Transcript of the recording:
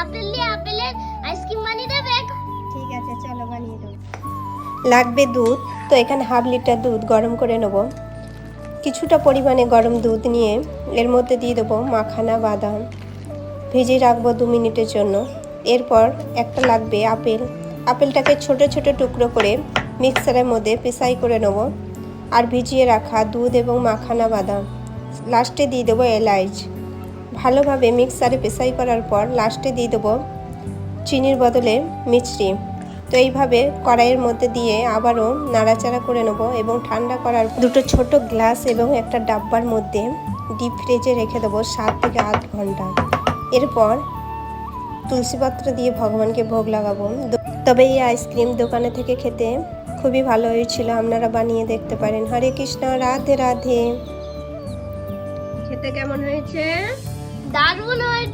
Apple দিয়ে আপেলের ice cream বানিয়ে দেবে। ঠিক আছে, চলো বানিয়ে দেবো। লাগবে দুধ। তো এখানে হাফ লিটার দুধ গরম করে নেব। কিছুটা পরিমাণে গরম দুধ নিয়ে এর মধ্যে দিয়ে দেবো মাখানা বাদাম, ভিজিয়ে রাখবো 2 মিনিটের জন্য। এরপর একটা লাগবে আপেল। আপেলটাকে ছোট ছোট টুকরো করে মিক্সারের মধ্যে পেশাই করে নেব। আর ভিজিয়ে রাখা দুধ এবং মাখানা বাদাম, লাস্টে দিয়ে দেবো এলাচ। ভালোভাবে মিক্সারে পেশাই করার পর লাস্টে দিয়ে দেবো চিনির বদলে মিছরি। তো এইভাবে কড়াইয়ের মধ্যে দিয়ে আবারও নাড়াচাড়া করে নেব এবং ঠান্ডা করার দুটো ছোট গ্লাস এবং একটা ডাব্বার মধ্যে ডিপ ফ্রিজে রেখে দেবো 7 থেকে 8 ঘন্টা। এরপর তুলসীপত্র দিয়ে ভগবানকে ভোগ লাগাবো। তবে এই আইসক্রিম দোকানে থেকে খেতে খুবই ভালো হয়েছিল, আপনারা বানিয়ে দেখতে পারেন। হরে কৃষ্ণ, রাধে রাধে। খেতে কেমন হয়েছে? দারুণ হয়েছে।